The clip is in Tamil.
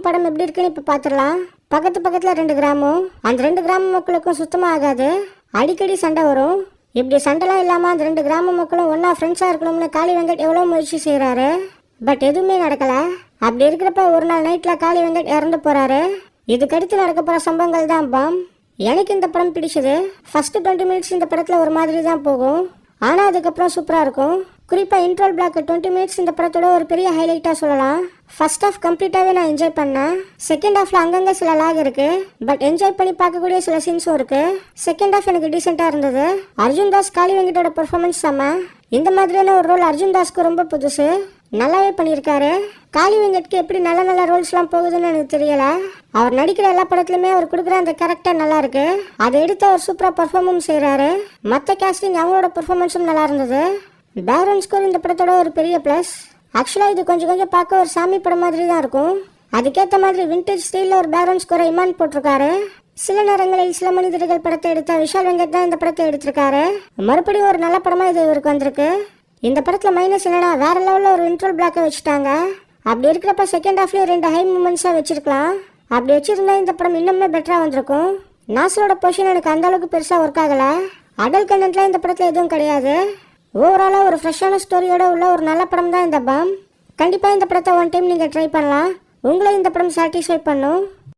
படம் எப்படி இருக்குன்னு இப்போ பார்த்துடலாம். பக்கத்துல 2 கிராமம். அந்த 2 கிராம மக்களுக்கும் சுத்தமாக ஆகாது. அடிக்கடி சண்டை வரும். இப்படி சண்டைலாம் இல்லாமல் அந்த 2 கிராம மக்களும் ஒன்றா ஃப்ரெண்ட்ஸாக இருக்கணும்னு காளி வெங்கட் எவ்வளோ முயற்சி செய்கிறாரு. பட் எதுவுமே நடக்கலை. அப்படி இருக்கிறப்ப ஒரு நாள் நைட்டில் காளி வெங்கட் இறந்து போகிறாரு. இதுக்கடுத்து நடக்க போகிற சம்பவங்கள் தான் பாம். எனக்கு இந்த படம் பிடிச்சது. ஃபர்ஸ்ட் 20 மினிட்ஸ் இந்த படத்தில் ஒரு மாதிரி தான் போகும். ஆனால் அதுக்கப்புறம் சூப்பராக இருக்கும். குறிப்பாக இன்ட்ரோல் பிளாக் 20 மினிட்ஸ் இந்த படத்தோட ஒரு பெரிய ஹைலைட்டாக சொல்லலாம். ஃபர்ஸ்ட் ஹாஃப் கம்ப்ளீட்டாகவே நான் என்ஜாய் பண்ணேன். செகண்ட் ஹாஃபில் அங்கங்கே சில லாக் இருக்கு. பட் என்ஜாய் பண்ணி பார்க்கக்கூடிய சில சீன்ஸும் இருக்கு. செகண்ட் ஹாஃப் எனக்கு டீசெண்டாக இருந்தது. அர்ஜுன் தாஸ் காளி வெங்கட்டோட பெர்ஃபார்மன்ஸ் செம்ம. இந்த மாதிரியான ஒரு ரோல் அர்ஜுன் தாஸ்க்கு ரொம்ப புதுசு. நல்லாவே பண்ணியிருக்காரு. காளி வெங்கட்க்கு எப்படி நல்ல ரோல்ஸ்லாம் போகுதுன்னு எனக்கு தெரியல. அவர் நடிக்கிற எல்லா படத்துலையுமே அவர் கொடுக்குற அந்த கேரக்டர் நல்லா இருக்கு. அதை எடுத்து அவர் சூப்பராக பெர்ஃபார்மும் செய்கிறாரு. மற்ற கேஸ்டிங் அவங்களோட பெர்ஃபார்மன்ஸும் நல்லா இருந்தது. பேக்ரவுண்ட் ஸ்கோர் இந்த படத்தோட ஒரு பெரிய ப்ளஸ். ஆக்சுவலாக இது கொஞ்சம் பார்க்க ஒரு சாமி படம் மாதிரி தான் இருக்கும். அதுக்கேற்ற மாதிரி விண்டேஜ் ஸ்டைலில் ஒரு பேக்ரவுண்ட் ஸ்கோரை இமான் போட்டிருக்காரு. சில நேரங்களில் சில மனிதர்கள் படத்தை எடுத்த விஷால் வெங்கட் தான் இந்த படத்தை எடுத்திருக்காரு. மறுபடியும் ஒரு நல்ல படமாக இது இவருக்கு வந்திருக்கு. இந்த படத்தில் மைனஸ் என்னன்னா வேற லெவலில் ஒரு இன்ட்ரோல் பிளாக்கை வச்சுட்டாங்க. அப்படி இருக்கிறப்ப செகண்ட் ஹாஃப்லேயே 2 ஹை மூமெண்ட்ஸாக வச்சிருக்கலாம். அப்படி வச்சிருந்தா இந்த படம் இன்னுமே பெட்டராக வந்திருக்கும். நாசரோட பொசிஷன் எனக்கு அந்த அளவுக்கு பெருசாக ஒர்க் ஆகலை. அடல்ட் கண்டென்ட்லாம் இந்த படத்தில் எதுவும் கிடையாது. ஓவராலாக ஒரு ஃப்ரெஷ்ஷான ஸ்டோரியோட உள்ள ஒரு நல்ல படம் தான் இந்த பாம். கண்டிப்பாக இந்த படத்தை ஒன் டைம் நீங்கள் ட்ரை பண்ணலாம். உங்களை இந்த படம் சாட்டிஸ்ஃபை பண்ணும்.